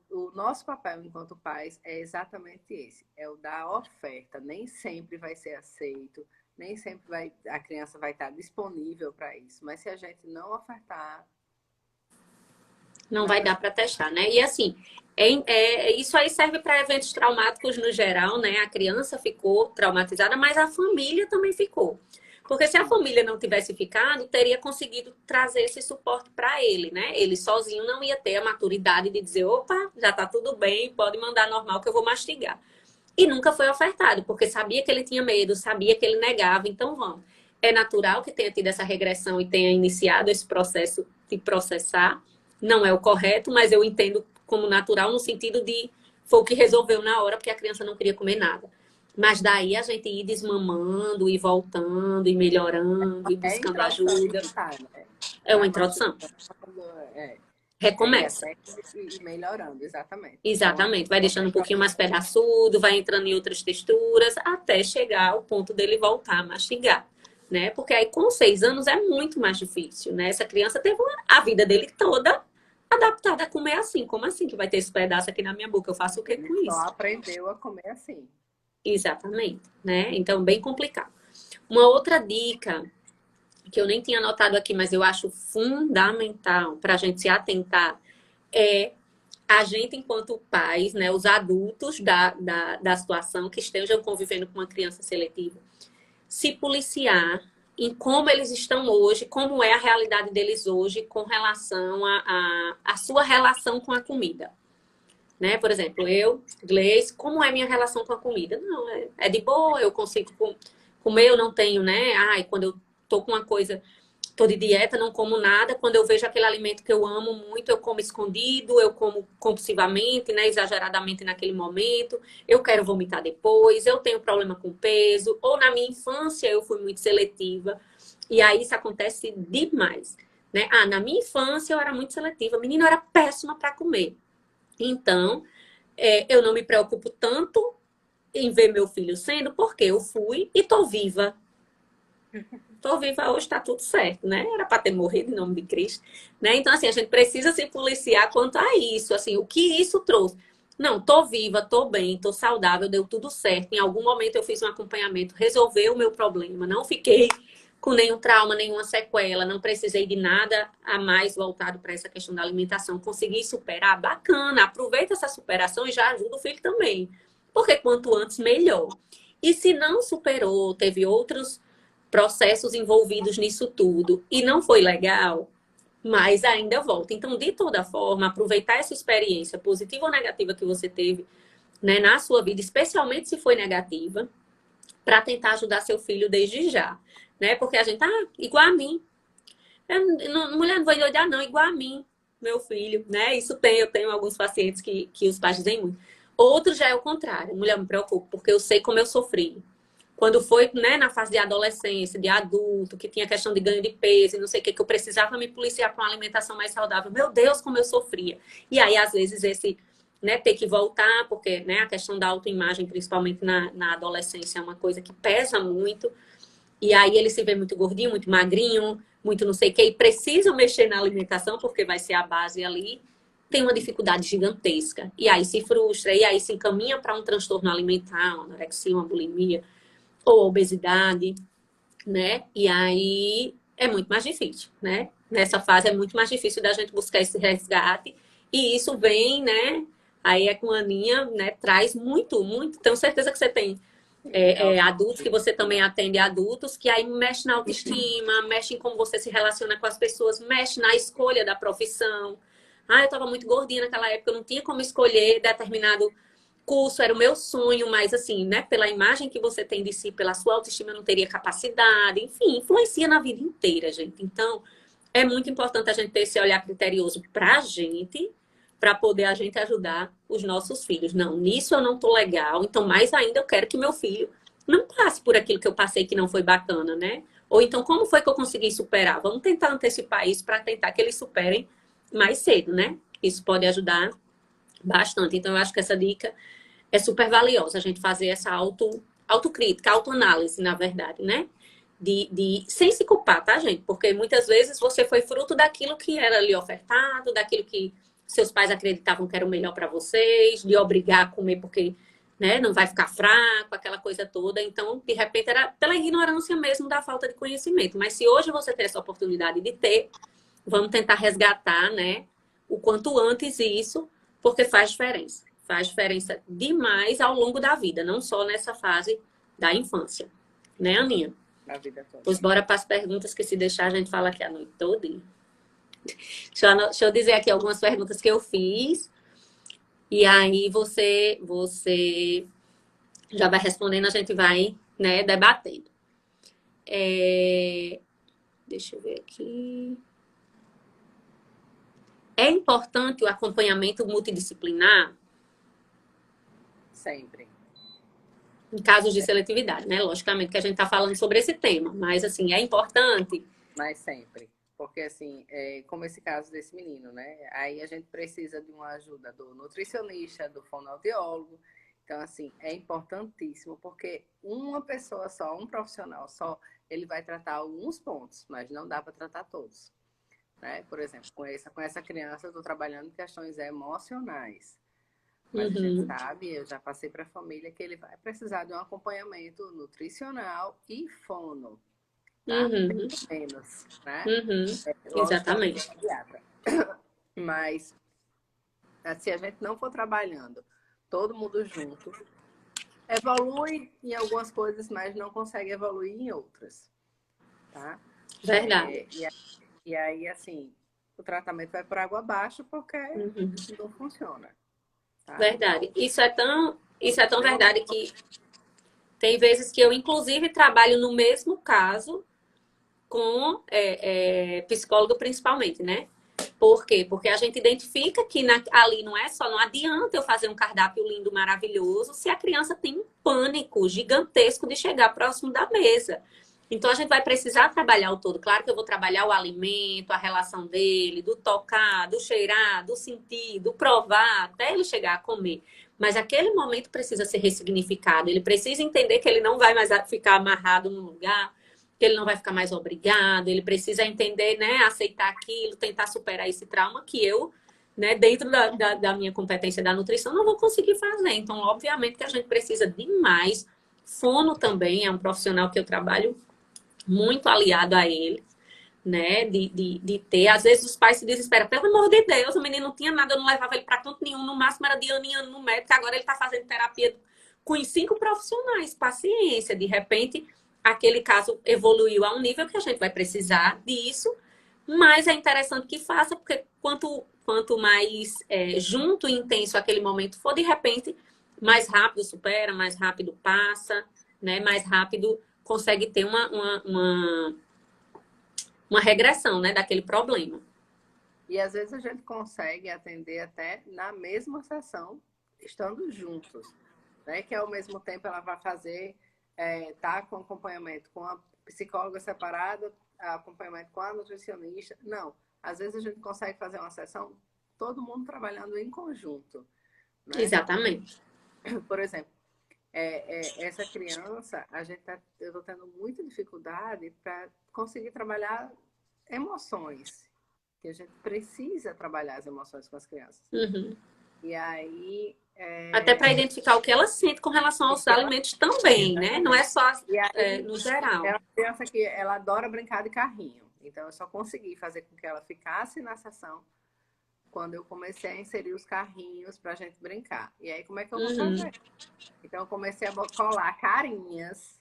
Speaker 2: O nosso papel enquanto pais é exatamente esse, é o da oferta. Nem sempre vai ser aceito, nem sempre a criança vai estar disponível para isso. Mas se a gente não ofertar,
Speaker 1: Não
Speaker 2: não
Speaker 1: vai
Speaker 2: vai.
Speaker 1: dar para testar, né? E assim, isso aí serve para eventos traumáticos no geral, né? A criança ficou traumatizada, mas a família também ficou. Porque se a família não tivesse ficado, teria conseguido trazer esse suporte para ele, né? Ele sozinho não ia ter a maturidade de dizer, opa, já tá tudo bem, pode mandar normal que eu vou mastigar. E nunca foi ofertado, porque sabia que ele tinha medo, sabia que ele negava, então vamos. É natural que tenha tido essa regressão e tenha iniciado esse processo de processar. Não é o correto, mas eu entendo como natural no sentido de foi o que resolveu na hora, porque a criança não queria comer nada. Mas daí a gente ir desmamando e voltando e melhorando e
Speaker 2: É
Speaker 1: buscando
Speaker 2: introdução
Speaker 1: ajuda.
Speaker 2: alimentar, né?
Speaker 1: É uma
Speaker 2: Vai
Speaker 1: introdução.
Speaker 2: mastigando, ir
Speaker 1: Recomeça.
Speaker 2: até ir melhorando, exatamente. Então,
Speaker 1: Exatamente, vai deixando um
Speaker 2: começa
Speaker 1: pouquinho mais pedaçudo, vai entrando em outras texturas, até chegar ao ponto dele voltar a mastigar, né? Porque aí com 6 anos é muito mais difícil, né? Essa criança teve a vida dele toda adaptada a comer assim. Como assim que vai ter esse pedaço aqui na minha boca? Eu faço o que
Speaker 2: ele
Speaker 1: com
Speaker 2: só
Speaker 1: isso?
Speaker 2: aprendeu a comer assim.
Speaker 1: Exatamente, né? Então, bem complicado. Uma outra dica que eu nem tinha anotado aqui, mas eu acho fundamental para a gente se atentar é a gente, enquanto pais, né, os adultos da situação que estejam convivendo com uma criança seletiva, se policiar em como eles estão hoje, como é a realidade deles hoje com relação a sua relação com a comida. Né? Por exemplo, eu, Gleice, como é minha relação com a comida? Não, é de boa, eu consigo comer, eu não tenho, né? Ai, quando eu tô com uma coisa tô de dieta, não como nada. Quando eu vejo aquele alimento que eu amo muito, eu como escondido, eu como compulsivamente, né, exageradamente naquele momento. Eu quero vomitar depois, eu tenho problema com peso, ou na minha infância eu fui muito seletiva. E aí isso acontece demais, né? Ah, na minha infância eu era muito seletiva, menina, eu era péssima para comer. Então, eu não me preocupo tanto em ver meu filho sendo, porque eu fui e tô viva. tô viva hoje, tá tudo certo, né? Era para ter morrido em nome de Cristo, né? Então, assim, a gente precisa se policiar quanto a isso, assim, o que isso trouxe. Não, tô viva, tô bem, tô saudável, deu tudo certo. Em algum momento eu fiz um acompanhamento, resolveu o meu problema, não fiquei com nenhum trauma, nenhuma sequela, não precisei de nada a mais voltado para essa questão da alimentação. Consegui superar, bacana, aproveita essa superação e já ajuda o filho também. Porque quanto antes, melhor. E se não superou, teve outros processos envolvidos nisso tudo e não foi legal, mas ainda volta. Então, de toda forma, aproveitar essa experiência positiva ou negativa que você teve, né, na sua vida, especialmente se foi negativa, para tentar ajudar seu filho desde já, né? Porque a gente tá igual a mim. Mulher, não vou endoidar, não, igual a mim, meu filho, né? Eu tenho alguns pacientes que os pais dizem muito. Outros já é o contrário. Mulher, me preocupo, porque eu sei como eu sofri. Quando foi, né, na fase de adolescência, de adulto, que tinha questão de ganho de peso e não sei o que eu precisava me policiar para uma alimentação mais saudável. Meu Deus, como eu sofria. E aí, às vezes, esse, né, ter que voltar, porque, né, a questão da autoimagem, principalmente na adolescência, é uma coisa que pesa muito. E aí ele se vê muito gordinho, muito magrinho, muito não sei o que, e precisa mexer na alimentação, porque vai ser a base ali. Tem uma dificuldade gigantesca. E aí se frustra, e aí se encaminha para um transtorno alimentar, uma anorexia, uma bulimia ou obesidade, né? E aí é muito mais difícil, né? Nessa fase é muito mais difícil da gente buscar esse resgate. E isso vem, né? Aí é com a Aninha, né? Traz muito, muito. Tenho certeza que você tem adultos, que você também atende adultos, que aí mexe na autoestima, mexe em como você se relaciona com as pessoas, mexe na escolha da profissão. Ah, eu estava muito gordinha naquela época, eu não tinha como escolher determinado curso, era o meu sonho, mas assim, né, pela imagem que você tem de si, pela sua autoestima, eu não teria capacidade, enfim, influencia na vida inteira, gente. Então, é muito importante a gente ter esse olhar criterioso pra gente, para poder a gente ajudar os nossos filhos. Não, nisso eu não tô legal, então mais ainda eu quero que meu filho não passe por aquilo que eu passei que não foi bacana, né? Ou então, como foi que eu consegui superar? Vamos tentar antecipar isso para tentar que eles superem mais cedo, né? Isso pode ajudar bastante. Então, eu acho que essa dica é super valiosa, a gente fazer essa autocrítica, autoanálise, na verdade, né? Sem se culpar, tá, gente? Porque muitas vezes você foi fruto daquilo que era lhe ofertado, daquilo que seus pais acreditavam que era o melhor para vocês, de obrigar a comer porque, né, não vai ficar fraco, aquela coisa toda. Então, de repente, era pela ignorância mesmo da falta de conhecimento. Mas se hoje você tem essa oportunidade de ter, vamos tentar resgatar, né, o quanto antes isso, porque faz diferença. Faz diferença demais ao longo da vida, não só nessa fase da infância. Né, Aninha?
Speaker 2: A vida toda.
Speaker 1: Pois bora para as perguntas, que se deixar a gente fala aqui a noite toda. Deixa eu dizer aqui algumas perguntas que eu fiz. E aí você já vai respondendo, a gente vai, né, debatendo. Deixa eu ver aqui. É importante o acompanhamento multidisciplinar?
Speaker 2: Sempre.
Speaker 1: Em casos de seletividade, né? Logicamente que a gente está falando sobre esse tema, mas assim, é importante.
Speaker 2: Mas sempre. Porque, assim, como esse caso desse menino, né? Aí a gente precisa de uma ajuda do nutricionista, do fonoaudiólogo. Então, assim, é importantíssimo, porque uma pessoa só, um profissional só, ele vai tratar alguns pontos, mas não dá para tratar todos. Né? Por exemplo, com essa criança, eu estou trabalhando questões emocionais. Mas a gente sabe, eu já passei para a família, que ele vai precisar de um acompanhamento nutricional e fono. Tá? Pelo menos, né?
Speaker 1: Exatamente.
Speaker 2: Mas, se a gente não for trabalhando todo mundo junto, evolui em algumas coisas, mas não consegue evoluir em outras. Tá?
Speaker 1: Verdade.
Speaker 2: E aí, assim, o tratamento vai por água abaixo porque não funciona. Tá?
Speaker 1: Verdade. Isso é tão verdade que tem vezes que eu, inclusive, trabalho no mesmo caso com psicólogo principalmente, né? Por quê? Porque a gente identifica que ali não adianta eu fazer um cardápio lindo, maravilhoso, se a criança tem um pânico gigantesco de chegar próximo da mesa. Então, a gente vai precisar trabalhar o todo. Claro que eu vou trabalhar o alimento, a relação dele, do tocar, do cheirar, do sentir, do provar, até ele chegar a comer. Mas aquele momento precisa ser ressignificado. Ele precisa entender que ele não vai mais ficar amarrado num lugar, que ele não vai ficar mais obrigado, ele precisa entender, né, aceitar aquilo, tentar superar esse trauma que eu, né, dentro da minha competência da nutrição, não vou conseguir fazer. Então, obviamente que a gente precisa demais. Fono também é um profissional que eu trabalho muito aliado a ele, né, de ter. Às vezes os pais se desesperam, pelo amor de Deus, o menino não tinha nada, eu não levava ele para canto nenhum, no máximo era de ano em ano no médico, agora ele está fazendo terapia com 5 profissionais, paciência, de repente aquele caso evoluiu a um nível que a gente vai precisar disso, mas é interessante que faça, porque quanto mais junto e intenso aquele momento for, de repente, mais rápido supera, mais rápido passa, né? Mais rápido consegue ter uma regressão, né, daquele problema.
Speaker 2: E às vezes a gente consegue atender até na mesma sessão, estando juntos, né? Que ao mesmo tempo ela vai fazer, tá com acompanhamento com a psicóloga separada, acompanhamento com a nutricionista. Não, às vezes a gente consegue fazer uma sessão, todo mundo trabalhando em conjunto, né?
Speaker 1: Exatamente.
Speaker 2: Por exemplo, essa criança, eu estou tendo muita dificuldade para conseguir trabalhar emoções, que a gente precisa trabalhar as emoções com as crianças.
Speaker 1: Uhum.
Speaker 2: E aí...
Speaker 1: Até para identificar o que ela sente com relação aos alimentos também, né? Não é só
Speaker 2: aí,
Speaker 1: no geral.
Speaker 2: É uma criança que ela adora brincar de carrinho. Então, eu só consegui fazer com que ela ficasse na sessão quando eu comecei a inserir os carrinhos para a gente brincar. E aí, como é que eu vou fazer? Então, eu comecei a colar carinhas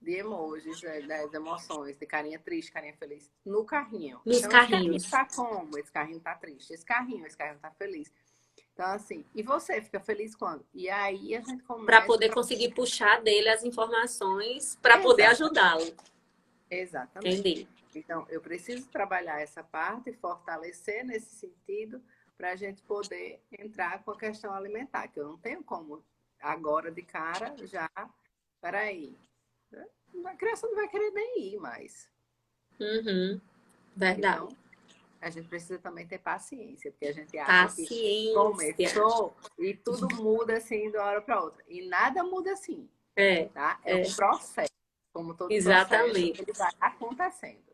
Speaker 2: de emojis, das emoções, de carinha triste, carinha feliz, no carrinho.
Speaker 1: Nos
Speaker 2: então,
Speaker 1: carrinhos.
Speaker 2: Esse carrinho tá como? Esse carrinho tá triste. Esse carrinho tá feliz. Então, assim, e você fica feliz quando? E aí a gente começa...
Speaker 1: Para poder conseguir puxar dele as informações para poder ajudá-lo.
Speaker 2: Exatamente.
Speaker 1: Entendi.
Speaker 2: Então, eu preciso trabalhar essa parte, fortalecer nesse sentido, para a gente poder entrar com a questão alimentar, que eu não tenho como agora de cara já... Peraí, a criança não vai querer nem ir mais.
Speaker 1: Uhum. Verdade.
Speaker 2: Então, a gente precisa também ter paciência, porque a gente acha que começou e tudo muda assim de uma hora para outra. E nada muda assim. Tá? É um processo. Como todo processo, ele vai acontecendo.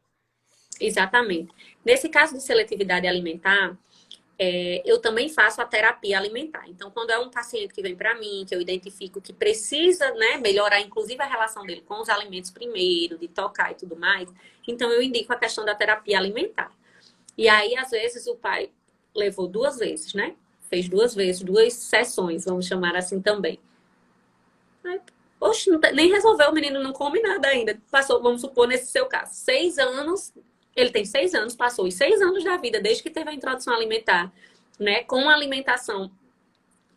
Speaker 1: Exatamente. Nesse caso de seletividade alimentar, eu também faço a terapia alimentar. Então, quando é um paciente que vem para mim, que eu identifico que precisa, né, melhorar, inclusive, a relação dele com os alimentos primeiro, de tocar e tudo mais, então eu indico a questão da terapia alimentar. E aí, às vezes, o pai levou 2 vezes, né? Fez 2 vezes, 2 sessões, vamos chamar assim também. Aí, poxa, nem resolveu, o menino não come nada ainda. Passou, vamos supor, nesse seu caso, 6 anos, ele tem 6 anos, passou os 6 anos da vida, desde que teve a introdução alimentar, né? Com a alimentação,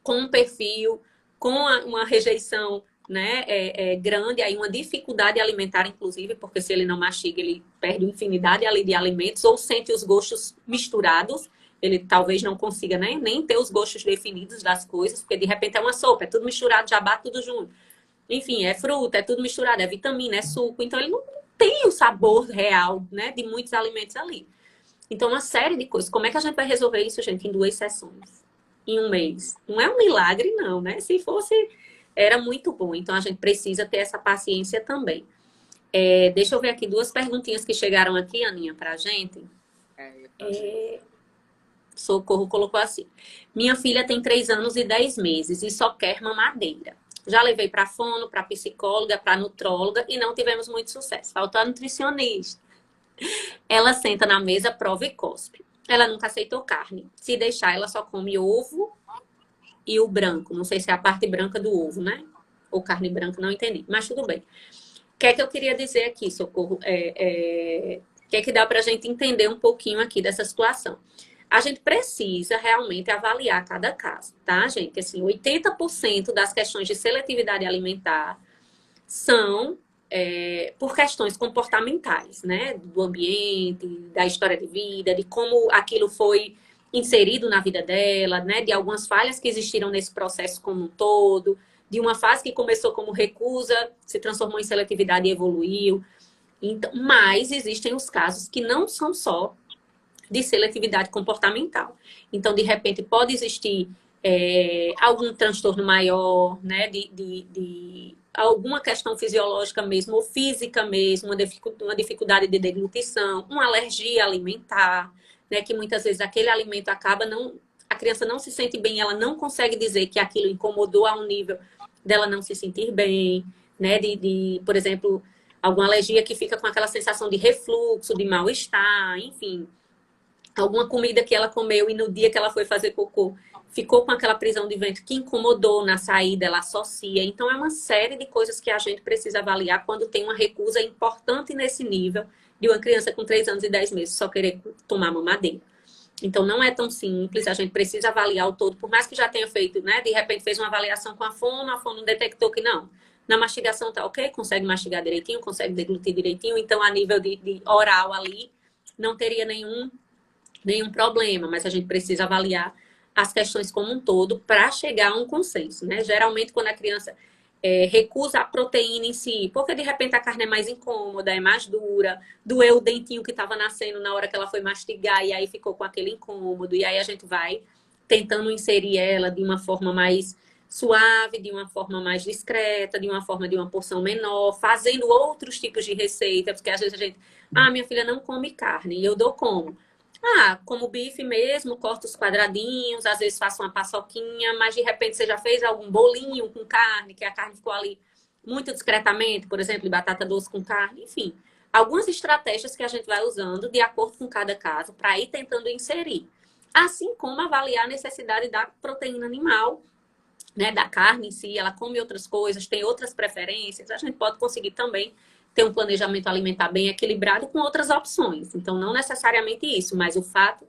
Speaker 1: com um perfil, com uma rejeição, né, grande, aí uma dificuldade alimentar, inclusive, porque se ele não mastiga, ele perde infinidade ali de alimentos ou sente os gostos misturados. Ele talvez não consiga, né, nem ter os gostos definidos das coisas, porque de repente é uma sopa, é tudo misturado, já bate tudo junto. Enfim, é fruta, é tudo misturado, é vitamina, é suco. Então, ele não tem o sabor real, né, de muitos alimentos ali. Então, uma série de coisas. Como é que a gente vai resolver isso, gente, em 2 sessões? Em 1 mês? Não é um milagre, não, né? Se fosse, era muito bom. Então, a gente precisa ter essa paciência também. Deixa eu ver aqui 2 perguntinhas que chegaram aqui, Aninha, pra gente. Socorro colocou assim. Minha filha tem 3 anos e 10 meses e só quer mamadeira. Já levei para fono, para psicóloga, para nutróloga e não tivemos muito sucesso. Faltou a nutricionista. Ela senta na mesa, prova e cospe. Ela nunca aceitou carne. Se deixar, ela só come ovo e o branco. Não sei se é a parte branca do ovo, né? Ou carne branca, não entendi. Mas tudo bem. O que é que eu queria dizer aqui, Socorro? O que é que dá para a gente entender um pouquinho aqui dessa situação? A gente precisa realmente avaliar cada caso, tá, gente? Assim, 80% das questões de seletividade alimentar são por questões comportamentais, né? Do ambiente, da história de vida, de como aquilo foi inserido na vida dela, né? De algumas falhas que existiram nesse processo como um todo, de uma fase que começou como recusa, se transformou em seletividade e evoluiu. Então, mas existem os casos que não são só de seletividade comportamental. Então, de repente, pode existir algum transtorno maior, né, de alguma questão fisiológica mesmo, ou física mesmo, uma dificuldade de deglutição, uma alergia alimentar, né? Que muitas vezes aquele alimento acaba não... A criança não se sente bem, ela não consegue dizer que aquilo incomodou a um nível dela não se sentir bem, né? Por exemplo, alguma alergia que fica com aquela sensação de refluxo, de mal-estar, enfim. Alguma comida que ela comeu e no dia que ela foi fazer cocô, ficou com aquela prisão de ventre que incomodou na saída, ela associa. Então, é uma série de coisas que a gente precisa avaliar quando tem uma recusa importante nesse nível de uma criança com 3 anos e 10 meses só querer tomar mamadeira. Então, não é tão simples, a gente precisa avaliar o todo, por mais que já tenha feito, né? De repente fez uma avaliação com a fono detectou que não. Na mastigação tá ok, consegue mastigar direitinho, consegue deglutir direitinho, então a nível de oral ali, não teria nenhum problema, mas a gente precisa avaliar as questões como um todo para chegar a um consenso, né? Geralmente, quando a criança recusa a proteína em si, porque de repente a carne é mais incômoda, é mais dura, doeu o dentinho que estava nascendo na hora que ela foi mastigar e aí ficou com aquele incômodo, e aí a gente vai tentando inserir ela de uma forma mais suave, de uma forma mais discreta, de uma forma de uma porção menor, fazendo outros tipos de receita, porque às vezes a gente, minha filha não come carne, e eu dou como? Como bife mesmo, corto os quadradinhos, às vezes faço uma paçoquinha, mas de repente você já fez algum bolinho com carne, que a carne ficou ali muito discretamente, por exemplo, de batata doce com carne, enfim. Algumas estratégias que a gente vai usando de acordo com cada caso para ir tentando inserir. Assim como avaliar a necessidade da proteína animal, né, da carne em si, ela come outras coisas, tem outras preferências, a gente pode conseguir também ter um planejamento alimentar bem equilibrado com outras opções. Então, não necessariamente isso, mas o fato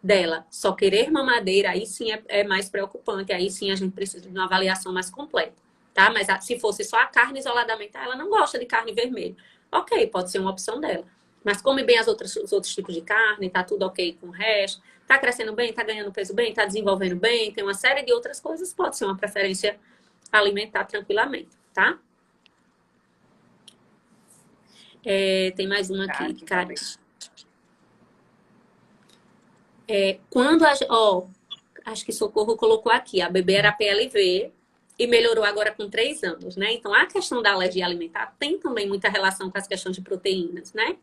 Speaker 1: dela só querer mamadeira, aí sim é mais preocupante, aí sim a gente precisa de uma avaliação mais completa, tá? Mas se fosse só a carne isoladamente, ela não gosta de carne vermelha. Ok, pode ser uma opção dela. Mas come bem os outros tipos de carne, tá tudo ok com o resto, tá crescendo bem, tá ganhando peso bem, tá desenvolvendo bem, tem uma série de outras coisas, pode ser uma preferência alimentar tranquilamente, tá? Tem mais uma aqui, cara. Quando acho que Socorro colocou aqui, a bebê era PLV e melhorou agora com 3 anos, né? Então, a questão da alergia alimentar tem também muita relação com as questões de proteínas, né?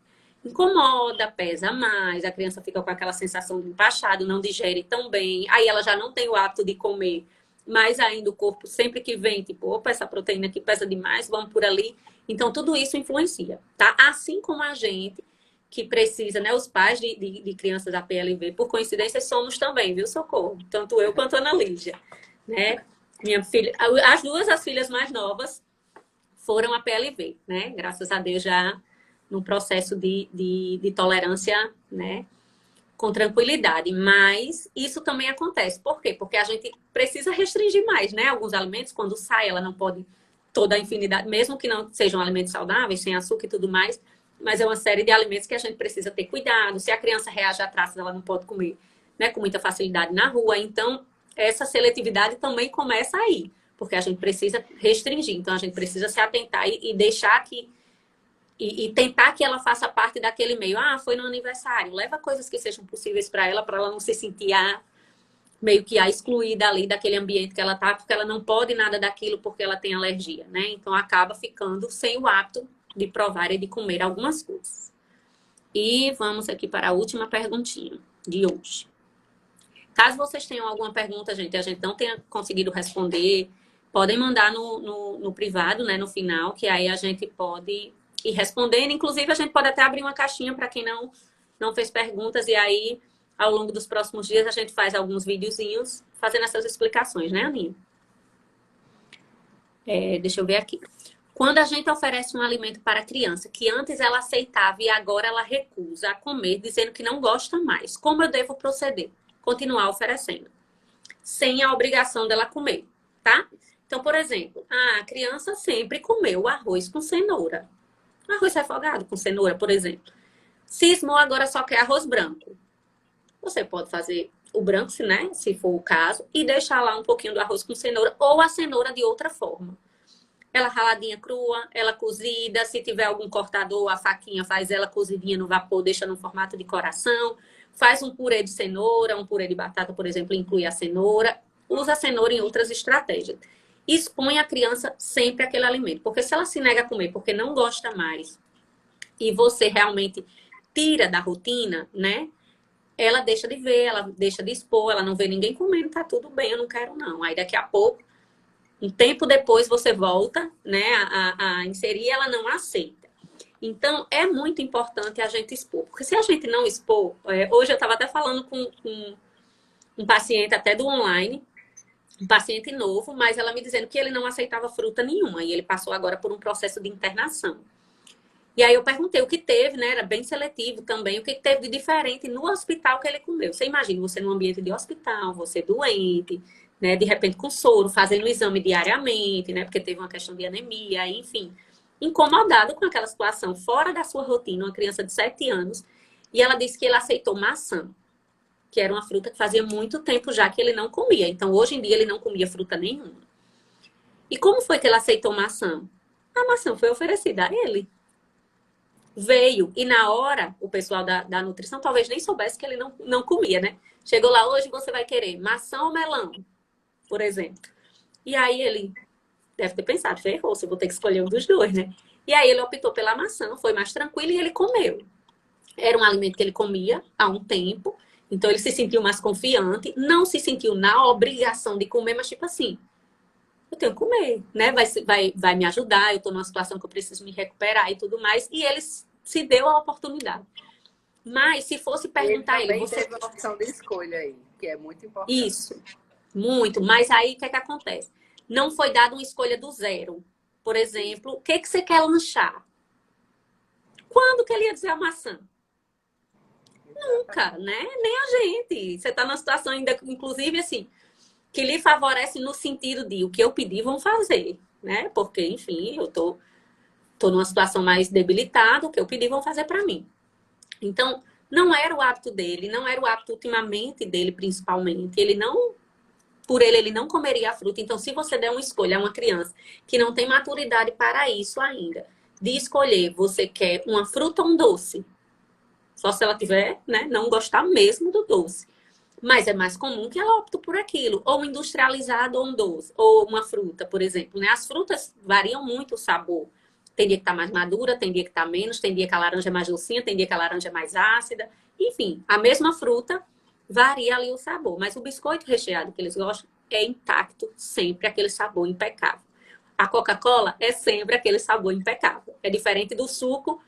Speaker 1: Incomoda, pesa mais, a criança fica com aquela sensação de empachado, não digere tão bem, aí ela já não tem o hábito de comer, mas ainda o corpo, sempre que vem, tipo, opa, essa proteína aqui pesa demais, vamos por ali. Então, tudo isso influencia, tá? Assim como a gente que precisa, né? Os pais de crianças da PLV, por coincidência, somos também, viu, Socorro? Tanto eu quanto a Ana Lígia, né? Minha filha, as filhas mais novas foram a PLV, né? Graças a Deus já no processo de tolerância, né? Com tranquilidade. Mas isso também acontece. Por quê? Porque a gente precisa restringir mais, né? Alguns alimentos, quando sai, ela não pode toda a infinidade, mesmo que não sejam alimentos saudáveis, sem açúcar e tudo mais, mas é uma série de alimentos que a gente precisa ter cuidado. Se a criança reage a traços, ela não pode comer, né, com muita facilidade na rua. Então, essa seletividade também começa aí, porque a gente precisa restringir. Então, a gente precisa se atentar e deixar que... E tentar que ela faça parte daquele meio. Foi no aniversário. Leva coisas que sejam possíveis para ela não se sentir meio que excluída ali daquele ambiente que ela tá, porque ela não pode nada daquilo porque ela tem alergia, né? Então, acaba ficando sem o hábito de provar e de comer algumas coisas. E vamos aqui para a última perguntinha de hoje. Caso vocês tenham alguma pergunta, gente, a gente não tenha conseguido responder, podem mandar no privado, né, no final, que aí a gente pode ir respondendo. Inclusive, a gente pode até abrir uma caixinha para quem não fez perguntas, e aí, ao longo dos próximos dias, a gente faz alguns videozinhos fazendo essas explicações, né, Aninha? Deixa eu ver aqui. Quando a gente oferece um alimento para a criança que antes ela aceitava e agora ela recusa a comer, dizendo que não gosta mais, como eu devo proceder? Continuar oferecendo, sem a obrigação dela comer, tá? Então, por exemplo, a criança sempre comeu arroz com cenoura. Arroz refogado com cenoura, por exemplo. Cismou, agora só quer arroz branco. Você pode fazer o branco, se for o caso, e deixar lá um pouquinho do arroz com cenoura, ou a cenoura de outra forma. Ela raladinha crua, ela cozida, se tiver algum cortador, a faquinha faz ela cozidinha no vapor, deixa no formato de coração, faz um purê de cenoura, um purê de batata, por exemplo, inclui a cenoura, usa a cenoura em outras estratégias. expõe a criança sempre àquele alimento. Porque se ela se nega a comer porque não gosta mais e você realmente tira da rotina, né? Ela deixa de ver, ela deixa de expor, ela não vê ninguém comendo, tá tudo bem, eu não quero não. Aí daqui a pouco, um tempo depois você volta, né, a inserir e ela não aceita. Então, é muito importante a gente expor. Porque se a gente não expor, hoje eu estava até falando com um paciente até do online, um paciente novo, mas ela me dizendo que ele não aceitava fruta nenhuma e ele passou agora por um processo de internação. E aí eu perguntei o que teve, né? Era bem seletivo também, o que teve de diferente no hospital que ele comeu. Você imagina você num ambiente de hospital, você doente, né? De repente com soro, fazendo o exame diariamente, né? Porque teve uma questão de anemia, enfim. Incomodado com aquela situação, fora da sua rotina, uma criança de 7 anos. E ela disse que ele aceitou maçã, que era uma fruta que fazia muito tempo já que ele não comia. Então, hoje em dia, ele não comia fruta nenhuma. E como foi que ele aceitou maçã? A maçã foi oferecida a ele. Veio. E na hora, o pessoal da nutrição talvez nem soubesse que ele não comia, né? Chegou lá, hoje você vai querer maçã ou melão, por exemplo. E aí ele deve ter pensado, ferrou, se eu vou ter que escolher um dos dois, né? E aí ele optou pela maçã, foi mais tranquilo e ele comeu. Era um alimento que ele comia há um tempo, então ele se sentiu mais confiante, não se sentiu na obrigação de comer, mas tipo assim, eu tenho que comer, né? Vai me ajudar, eu estou numa situação que eu preciso me recuperar e tudo mais. E ele se deu a oportunidade. Mas se fosse perguntar a ele,
Speaker 2: também
Speaker 1: você...
Speaker 2: teve uma opção de escolha aí, que é muito importante.
Speaker 1: Isso, muito. Mas aí o que é que acontece? Não foi dada uma escolha do zero. Por exemplo, o que que você quer lanchar? Quando que ele ia dizer a maçã? Nunca, né? Nem a gente. Você está numa situação ainda, inclusive, assim, que lhe favorece no sentido de o que eu pedi vão fazer, né? Porque, enfim, eu tô numa situação mais debilitada, o que eu pedi vão fazer para mim. Então, não era o hábito dele, não era o hábito ultimamente dele, principalmente. Ele não, por ele não comeria a fruta. Então, se você der uma escolha a uma criança que não tem maturidade para isso ainda, de escolher, você quer uma fruta ou um doce? Só se ela tiver, né, não gostar mesmo do doce. Mas é mais comum que ela opte por aquilo, ou industrializado ou um doce, ou uma fruta, por exemplo, né? As frutas variam muito o sabor. Tem dia que tá mais madura, tem dia que tá menos, tem dia que a laranja é mais docinha, tem dia que a laranja é mais ácida. Enfim, a mesma fruta varia ali o sabor, mas o biscoito recheado que eles gostam é intacto, sempre aquele sabor impecável. A Coca-Cola é sempre aquele sabor impecável. É diferente do suco,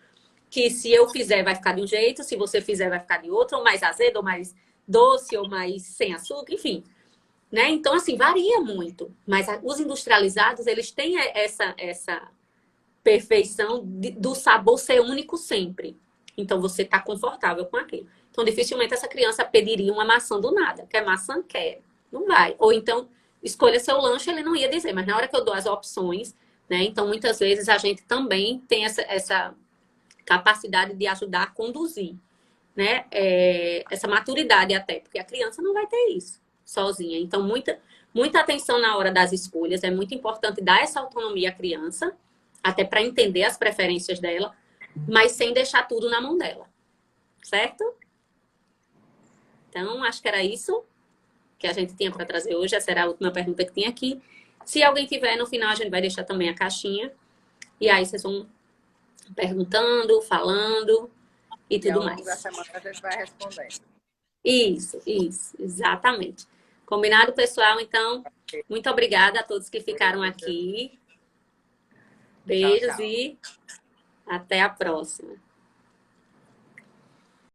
Speaker 1: que se eu fizer vai ficar de um jeito, se você fizer vai ficar de outro, ou mais azedo, ou mais doce, ou mais sem açúcar, enfim. Né? Então, assim, varia muito. Mas os industrializados, eles têm essa perfeição do sabor ser único sempre. Então, você está confortável com aquilo. Então, dificilmente essa criança pediria uma maçã do nada. Quer maçã? Quer. Não vai. Ou então, escolha seu lanche, ele não ia dizer. Mas na hora que eu dou as opções, né? Então, muitas vezes a gente também tem essa capacidade de ajudar a conduzir, né? Essa maturidade até, porque a criança não vai ter isso sozinha. Então, muita atenção na hora das escolhas. É muito importante dar essa autonomia à criança, até para entender as preferências dela, mas sem deixar tudo na mão dela. Certo? Então, acho que era isso que a gente tinha para trazer hoje. Essa era a última pergunta que tinha aqui. Se alguém tiver, no final a gente vai deixar também a caixinha. E aí vocês vão perguntando, falando e tudo
Speaker 2: ao longo da
Speaker 1: mais.
Speaker 2: semana a gente vai respondendo.
Speaker 1: Isso, exatamente. Combinado, pessoal? Então, muito obrigada a todos que ficaram aqui.
Speaker 2: Tchau,
Speaker 1: Beijos
Speaker 2: tchau.
Speaker 1: e até a próxima.